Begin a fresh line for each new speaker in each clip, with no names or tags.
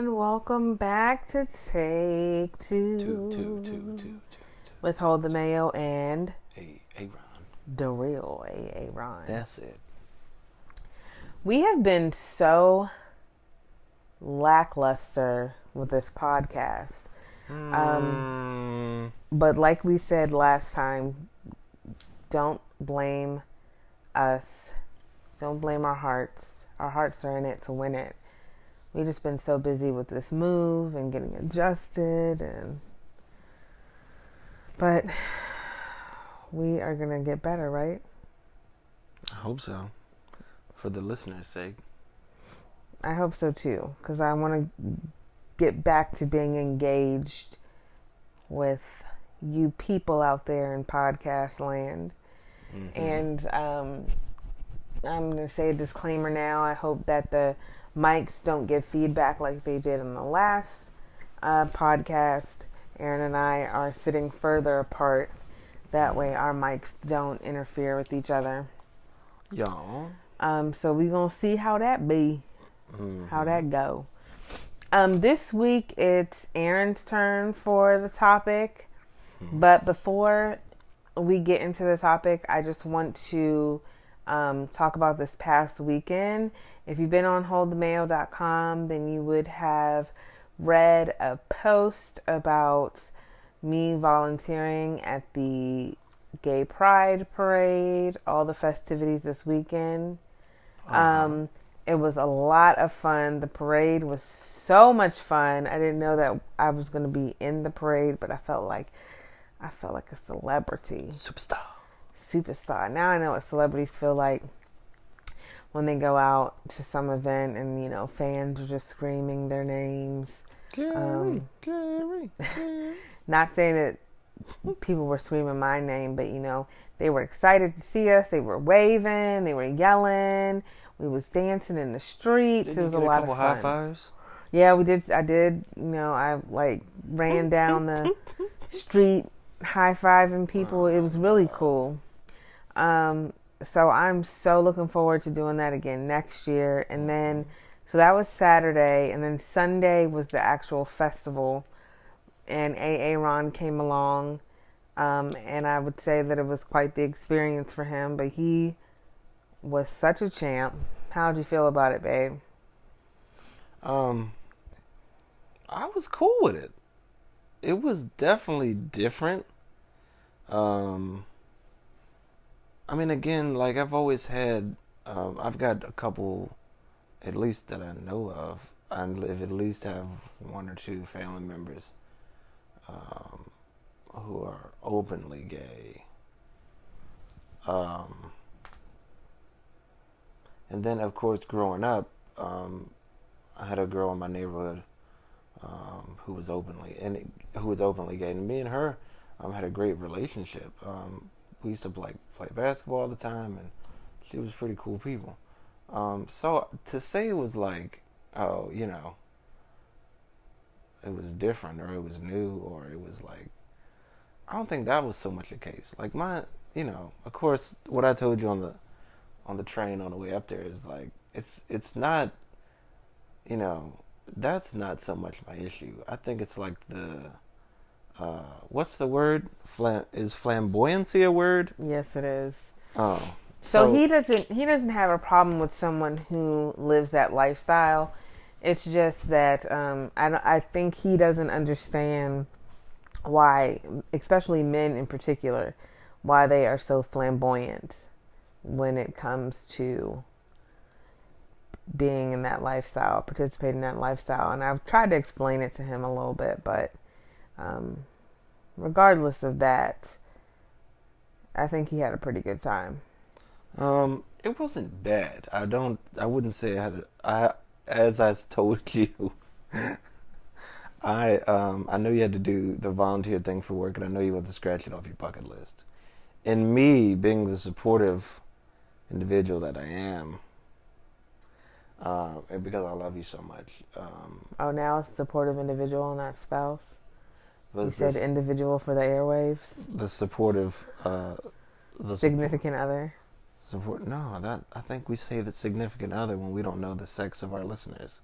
And welcome back to Take Two with Hold the Mayo and
Ron.
the real Ron.
That's it.
We have been so lackluster with this podcast. But like we said last time, don't blame us. Don't blame our hearts. Our hearts are in it to win it. We've just been so busy with this move and getting adjusted, but we are gonna get better, right?
I hope so. For the listeners' sake.
I hope so too, because I want to get back to being engaged with you people out there in podcast land. Mm-hmm. And I'm gonna say a disclaimer now. I hope that the mics don't give feedback like they did in the last podcast. Aaron and I are sitting further apart. That way our mics don't interfere with each other.
Y'all.
So we gonna see how that be. Mm-hmm. How that go. This week it's Aaron's turn for the topic. Mm-hmm. But before we get into the topic, I just want to talk about this past weekend. If you've been on holdthemail.com, then you would have read a post about me volunteering at the Gay Pride Parade, all the festivities this weekend. Uh-huh. It was a lot of fun. The parade was so much fun. I didn't know that I was going to be in the parade, but I felt like a celebrity. Superstar. Now I know what celebrities feel like when they go out to some event and, you know, fans are just screaming their names. Gary. Not saying that people were screaming my name, but, you know, they were excited to see us. They were waving. They were yelling. We was dancing in the streets. It was a lot of fun.
High fives?
Yeah, we did. I did. You know, I ran down the street high-fiving people. It was really cool. So I'm so looking forward to doing that again next year. And then, so that was Saturday, and then Sunday was the actual festival, and Ron came along, and I would say that it was quite the experience for him, but he was such a champ. How'd you feel about it, babe?
I was cool with it. It was definitely different. I mean, again, like I've always had, I've got a couple, at least that I know of. I at least have one or two family members who are openly gay. And then, of course, growing up, I had a girl in my neighborhood who was openly gay, and me and her had a great relationship. We used to play basketball all the time, and she was pretty cool people. So to say it was like, oh, you know, it was different, or it was new, or it was like, I don't think that was so much the case. Like you know, of course, what I told you on the train on the way up there is like, it's not, you know, that's not so much my issue. I think it's like what's the word? Is flamboyancy a word?
Yes, it is.
Oh.
So he doesn't have a problem with someone who lives that lifestyle. It's just that I think he doesn't understand why, especially men in particular, why they are so flamboyant when it comes to being in that lifestyle, participating in that lifestyle. And I've tried to explain it to him a little bit, but regardless of that, I think he had a pretty good time.
It wasn't bad. I wouldn't say as I told you, I know you had to do the volunteer thing for work, and I know you want to scratch it off your bucket list. And me, being the supportive individual that I am, and because I love you so much.
Now it's supportive individual, not spouse. You said individual for the airwaves.
The supportive,
significant other.
No, I think we say the significant other when we don't know the sex of our listeners.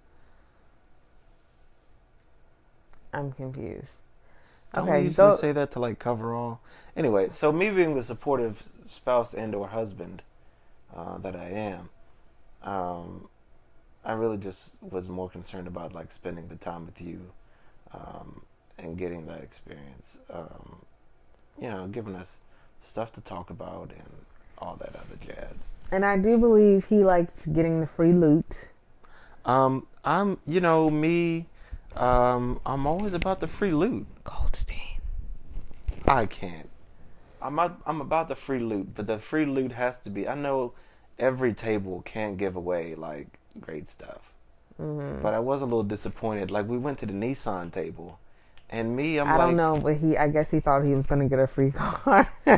I'm confused.
Don't
Okay,
we usually say that to like cover all? Anyway, so me being the supportive spouse and or husband that I am, I really just was more concerned about like spending the time with you and getting that experience. Giving us stuff to talk about and all that other jazz.
And I do believe he liked getting the free loot.
I'm always about the free loot.
Goldstein.
I can't. I'm about the free loot, but the free loot has to be. I know every table can't give away like great stuff, but I was a little disappointed. Like we went to the Nissan table, and
I don't know, but I guess he thought he was going to get a free car.
I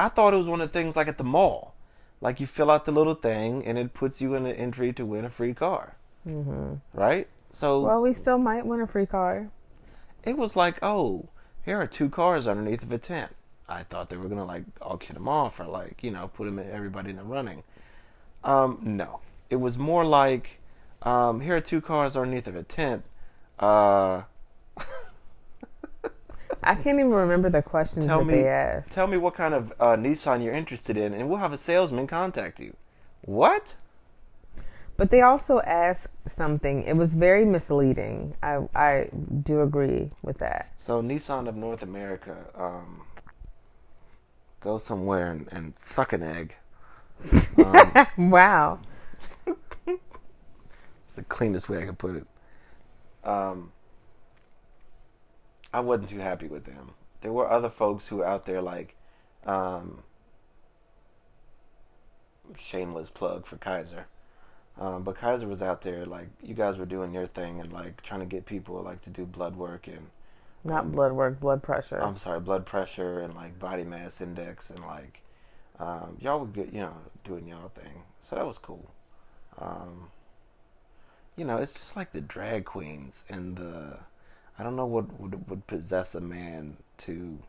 thought it was one of the things like at the mall. Like you fill out the little thing, and it puts you in the entry to win a free car. Mm-hmm. Right? So.
Well, we still might win a free car.
It was like, oh, here are 2 cars underneath of a tent. I thought they were gonna like auction them off or like put everybody in the running. No, it was more like, here are 2 cars underneath of a tent.
I can't even remember the questions they asked.
Tell me what kind of Nissan you're interested in, and we'll have a salesman contact you. What?
But they also asked something. It was very misleading. I do agree with that.
So Nissan of North America, go somewhere and suck an egg.
Wow.
It's the cleanest way I could put it. I wasn't too happy with them. There were other folks who were out there like, shameless plug for Kaiser. But Kaiser was out there like you guys were doing your thing and like trying to get people like to do blood work and
not blood work, blood pressure.
I'm sorry, blood pressure and like body mass index and like y'all were good, doing y'all thing. So that was cool. It's just like the drag queens and I don't know what would possess a man to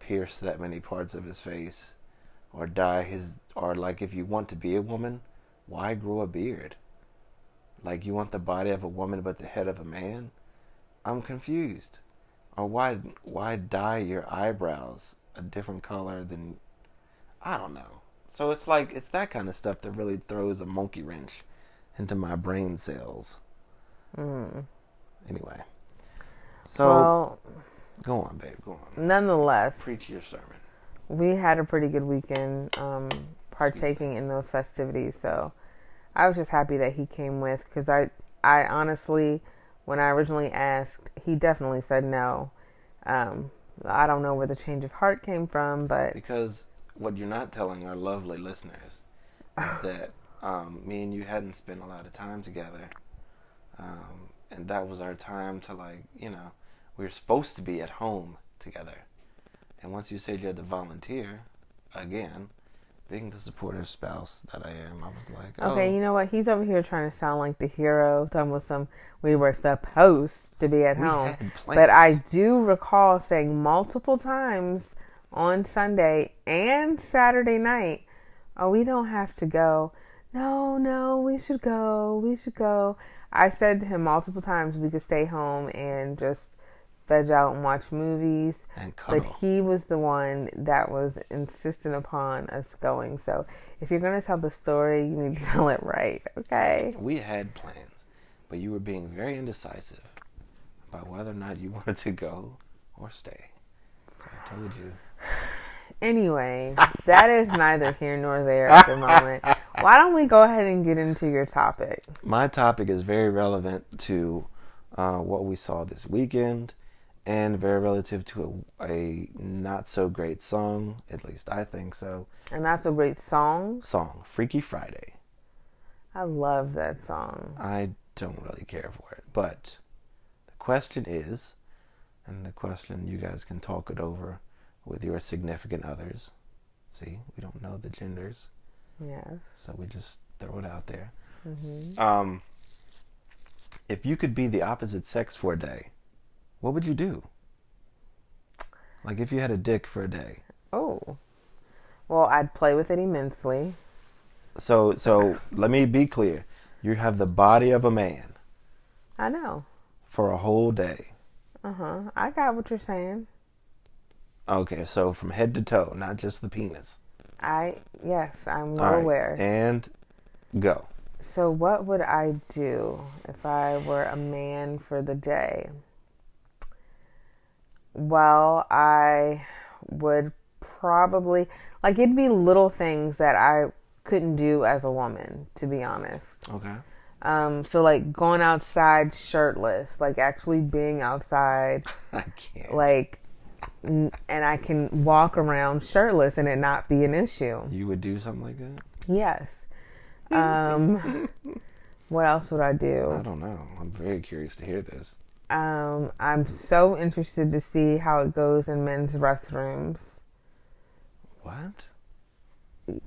pierce that many parts of his face or or like if you want to be a woman, why grow a beard? Like you want the body of a woman but the head of a man? I'm confused. Or why dye your eyebrows a different color than, I don't know. So it's like, it's that kind of stuff that really throws a monkey wrench into my brain cells. Anyway. So, go on, babe, go on.
Nonetheless.
Preach your sermon.
We had a pretty good weekend partaking in those festivities, so I was just happy that he came with, because I honestly, when I originally asked, he definitely said no. I don't know where the change of heart came from, but...
Because what you're not telling our lovely listeners is that me and you hadn't spent a lot of time together, and that was our time to we were supposed to be at home together. And once you said you had to volunteer, again, being the supportive spouse that I am, I was like, oh.
Okay, you know what? He's over here trying to sound like the hero, talking about we were supposed to be at home. But I do recall saying multiple times on Sunday and Saturday night, oh, we don't have to go. No, we should go. I said to him multiple times we could stay home and just veg out and watch movies, but he was the one that was insistent upon us going. So if you're going to tell the story, you need to tell it right, okay?
We had plans, but you were being very indecisive about whether or not you wanted to go or stay. So I told you.
Anyway, that is neither here nor there at the moment. Why don't we go ahead and get into your topic?
My topic is very relevant to what we saw this weekend, and very relative to a not so great song, at least I think so.
A not so great song?
Freaky Friday.
I love that song.
I don't really care for it, but the question is, and the question you guys can talk it over with your significant others. See, we don't know the genders.
Yes. So
we just throw it out there. Mm-hmm. If you could be the opposite sex for a day, what would you do? Like if you had a dick for a day.
Oh. Well, I'd play with it immensely.
So let me be clear. You have the body of a man.
I know.
for a whole day.
I got what you're saying.
Okay, so from head to toe, not just the penis.
Yes, I'm
All right,
aware.
and go.
So what would I do if I were a man for the day? Well, I would probably, like, it'd be little things that I couldn't do as a woman, to be honest.
Okay.
So like going outside shirtless, like actually being outside.
I can't.
Like, and I can walk around shirtless and it not be an issue.
You would do something like that?
Yes. What else would I do?
I don't know. I'm very curious to hear this.
I'm so interested to see how it goes in men's restrooms.
What?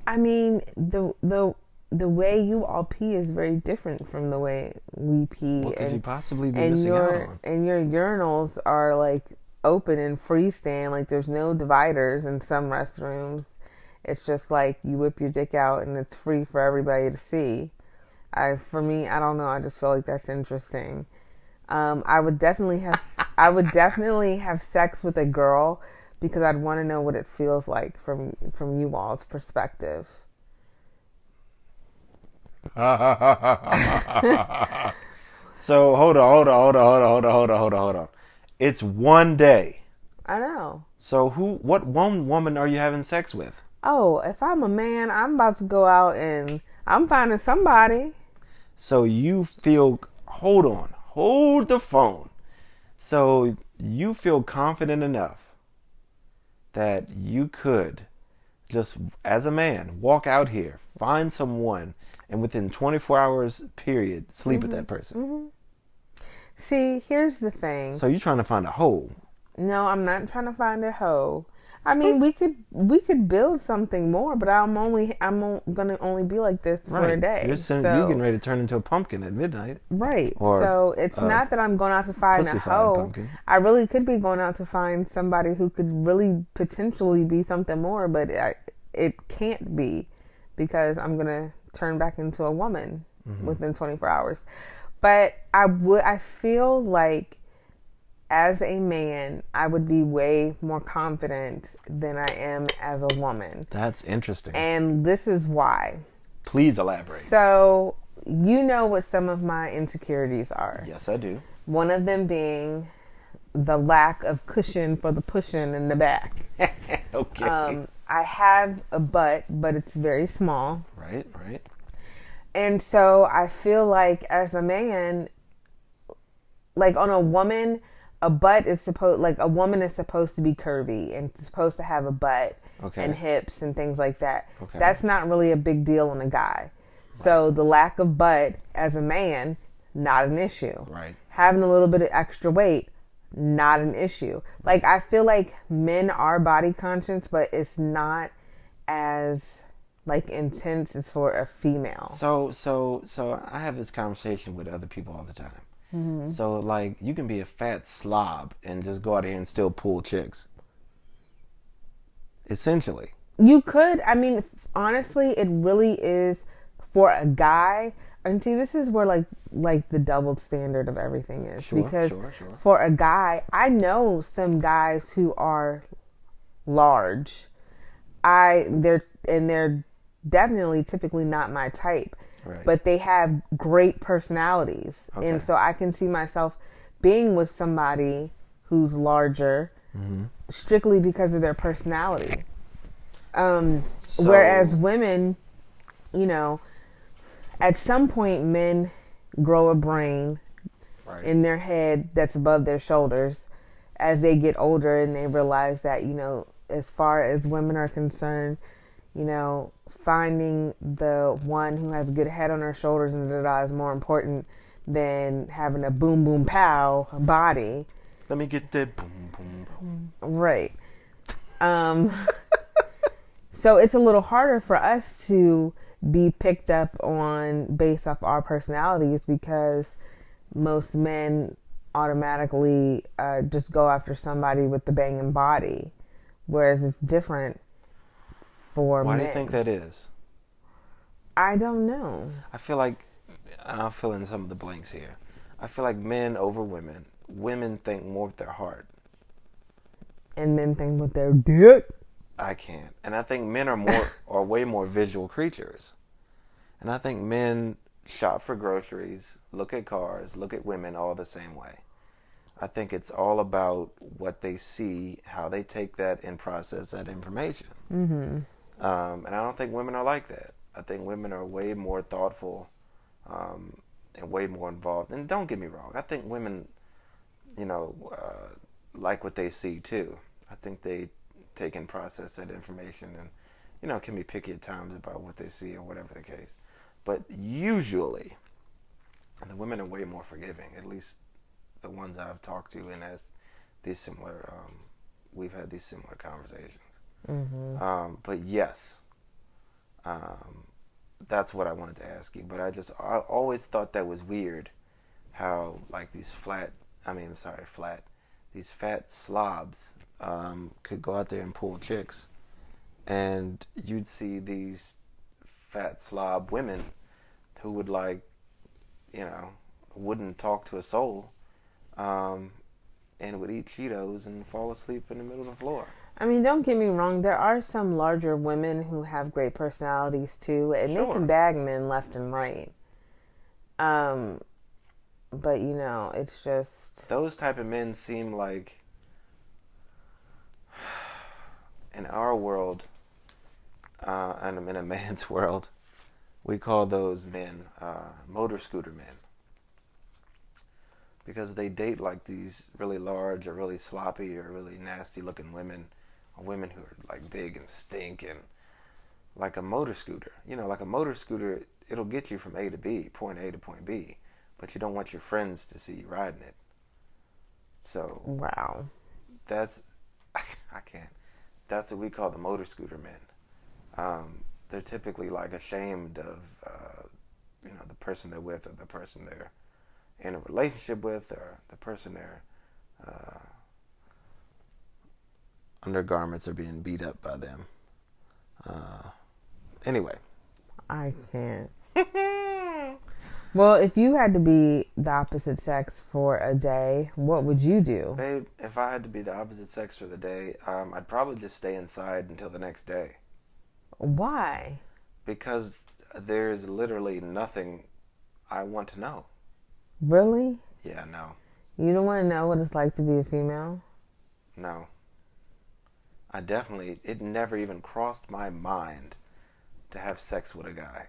I mean, the way you all pee is very different from the way we pee.
What could you possibly be
and
missing out on?
And your urinals are like open and freestand. Like there's no dividers in some restrooms. It's just like you whip your dick out and it's free for everybody to see. For me, I don't know. I just feel like that's interesting. I would definitely have sex with a girl because I'd want to know what it feels like from you all's perspective.
So hold on. It's one day.
I know.
So what one woman are you having sex with?
Oh, if I'm a man, I'm about to go out and I'm finding somebody.
So you feel, hold the phone. So you feel confident enough that you could just, as a man, walk out here, find someone, and within 24 hours period, sleep with that person.
Mm-hmm. See, here's the thing.
So you're trying to find a hoe.
No, I'm not trying to find a hoe. I mean, we could build something more, but I'm gonna only be like this for a day.
You're getting ready to turn into a pumpkin at midnight.
Right. So it's not that I'm going out to find a hoe. Pumpkin. I really could be going out to find somebody who could really potentially be something more, but it can't be because I'm gonna turn back into a woman within 24 hours. But I feel like as a man, I would be way more confident than I am as a woman.
That's interesting.
And this is why.
Please elaborate.
So, you know what some of my insecurities are.
Yes, I do.
One of them being the lack of cushion for the pushing in the back.
Okay.
I have a butt, but it's very small.
Right.
And so I feel like as a man, like on a woman, a woman is supposed to be curvy and supposed to have a butt and hips and things like that. Okay. That's not really a big deal on a guy. Right. So the lack of butt as a man, not an issue.
Right.
Having a little bit of extra weight, not an issue. Like I feel like men are body conscious, but it's not as like intense as for a female.
So I have this conversation with other people all the time. Mm-hmm. So, like, you can be a fat slob and just go out here and still pull chicks. Essentially.
You could. I mean, honestly, it really is for a guy. And see, this is where, like the double standard of everything is.
Sure.
For a guy, I know some guys who are large. They're definitely typically not my type. Right. But they have great personalities. Okay. And so I can see myself being with somebody who's larger strictly because of their personality. Whereas women, you know, at some point men grow a brain in their head that's above their shoulders as they get older and they realize that, you know, as far as women are concerned, you know, finding the one who has a good head on her shoulders and is more important than having a boom boom pow body.
Let me get that boom boom boom.
Right. So it's a little harder for us to be picked up on based off our personalities because most men automatically just go after somebody with the banging body, whereas it's different.
Why do you think that is?
I don't know.
I feel like, and I'll fill in some of the blanks here. I feel like men over women. Women think more with their heart.
And men think with their dick.
I can't. And I think men are way more visual creatures. And I think men shop for groceries, look at cars, look at women all the same way. I think it's all about what they see, how they take that and process that information. And I don't think women are like that. I think women are way more thoughtful and way more involved. And don't get me wrong, I think women, like what they see too. I think they take and process that information and, can be picky at times about what they see or whatever the case. But usually, the women are way more forgiving, at least the ones I've talked to, and as these similar, we've had these similar conversations. But yes, that's what I wanted to ask you. But I always thought that was weird, how like these these fat slobs could go out there and pull chicks, and you'd see these fat slob women who would wouldn't talk to a soul, and would eat Cheetos and fall asleep in the middle of the floor.
I mean, don't get me wrong. There are some larger women who have great personalities too, and they can bag men left and right. But it's just
those type of men seem like, in our world, and in a man's world, we call those men motor scooter men, because they date like these really large or really sloppy or really nasty looking women, or women who are like big and stink, and like a motor scooter. Like a motor scooter, it'll get you from A to B, point A to point B, but you don't want your friends to see you riding it. So
wow,
that's I can't. That's what we call the motor scooter men. They're typically like ashamed of the person they're with, or the person they're in a relationship with, or the person their undergarments are being beat up by them. Anyway,
I can't. Well, if you had to be the opposite sex for a day, what would you do?
Babe, if I had to be the opposite sex for the day, I'd probably just stay inside until the next day.
Why?
Because there's literally nothing I want to know.
Really?
Yeah, no.
You don't want to know what it's like to be a female?
No. It never even crossed my mind to have sex with a guy.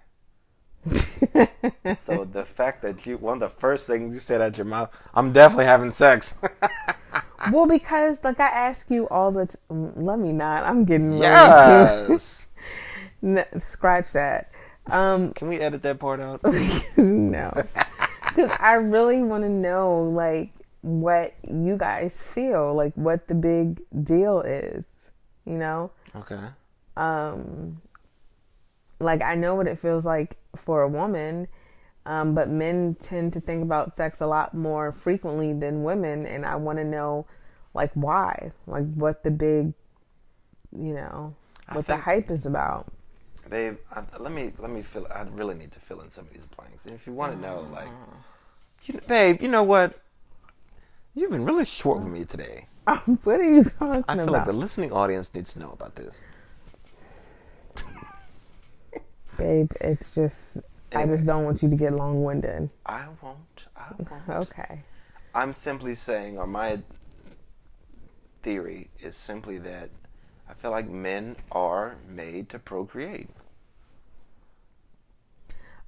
So the fact that one of the first things you said out your mouth, I'm definitely having sex.
Well, because like I ask you all the let me not. I'm getting really
yes.
Scratch that.
Can we edit that part out?
No. Because I really want to know like what you guys feel, like what the big deal is,
Okay.
Like I know what it feels like for a woman, but men tend to think about sex a lot more frequently than women, and I want to know like why, like what the big, what the hype is about.
Babe, let me fill. I really need to fill in some of these blanks. And if you want to know, babe, you know what? You've been really short with me today.
What are you talking about?
I feel like the listening audience needs to know about this.
Babe, it's just, anyway, I just don't want you to get long-winded.
I won't.
Okay.
I'm simply saying, or my theory is simply that I feel like men are made to procreate.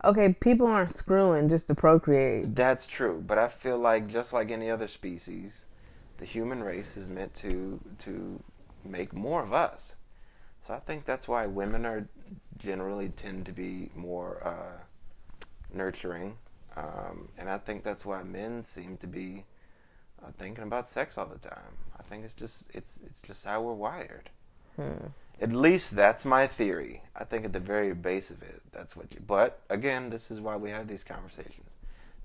Okay, people aren't screwing just to procreate.
That's true, but I feel like just like any other species, the human race is meant to make more of us. So I think that's why women are generally tend to be more nurturing, and I think that's why men seem to be thinking about sex all the time. I think it's just how we're wired. At least that's my theory. I think at the very base of it, that's what you. But again, this is why we have these conversations,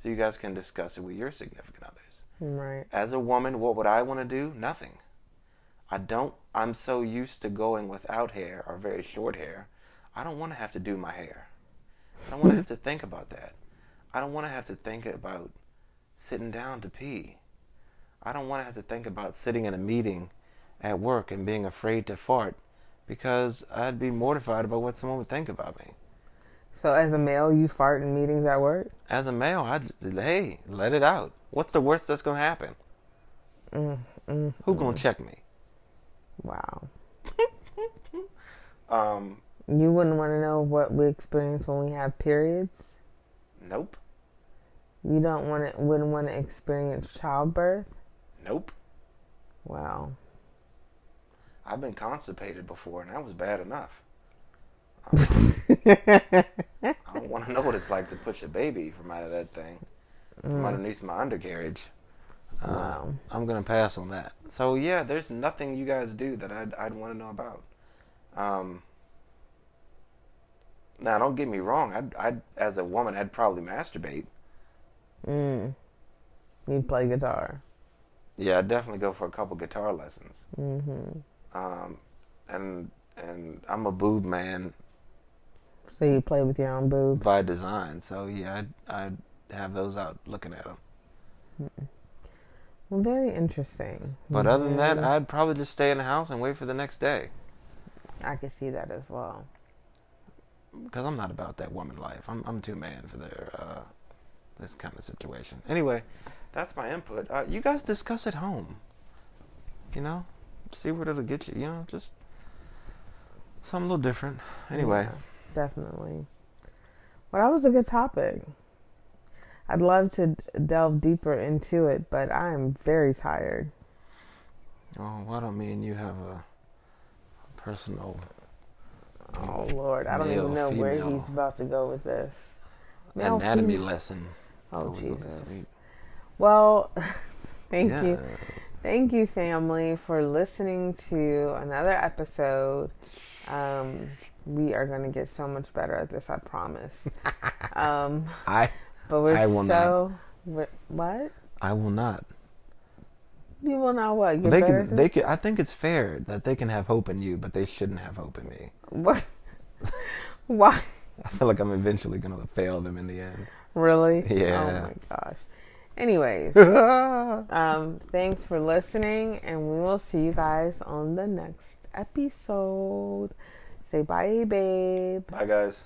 so you guys can discuss it with your significant others.
Right.
As a woman, what would I want to do? Nothing. I'm so used to going without hair or very short hair. I don't want to have to do my hair. I don't want to have to think about that. I don't want to have to think about sitting down to pee. I don't want to have to think about sitting in a meeting at work and being afraid to fart because I'd be mortified about what someone would think about me.
So as a male, you fart in meetings at work?
As a male, hey, let it out. What's the worst that's going to happen? Who going to check me?
Wow.
Um,
You wouldn't want to know what we experience when we have periods?
Nope.
You wouldn't want to experience childbirth?
Nope.
Wow.
I've been constipated before, and that was bad enough. I don't want to know what it's like to push a baby from out of that thing, from underneath my undercarriage.
Wow.
I'm gonna pass on that. So yeah, there's nothing you guys do that I'd want to know about. Now, don't get me wrong. I'd as a woman, I'd probably masturbate.
You'd play guitar.
Yeah, I'd definitely go for a couple guitar lessons. And I'm a boob man.
So you play with your own boobs?
By design. So yeah, I'd have those out looking at them.
Well, very interesting.
But other than that, I'd probably just stay in the house and wait for the next day.
I could see that as well.
Because I'm not about that woman life. I'm too man for this kind of situation. Anyway, that's my input. You guys discuss at home. You know, see where it'll get you. You know, just something a little different. Anyway.
Yeah, definitely. Well, that was a good topic. I'd love to delve deeper into it, but I am very tired.
Oh, why don't me and you have a personal...
Oh, Lord. I don't even know where he's about to go with this.
Anatomy lesson.
Oh, Jesus. Well, thank you. Thank you, family, for listening to another episode. We are going to get so much better at this, I promise. But we're
I will not.
What?
I will not.
You will not what?
They can. I think it's fair that they can have hope in you, but they shouldn't have hope in me.
What? Why?
I feel like I'm eventually going to fail them in the end.
Really?
Yeah.
Oh my gosh. Anyways, thanks for listening, and we will see you guys on the next episode. Say bye, babe.
Bye, guys.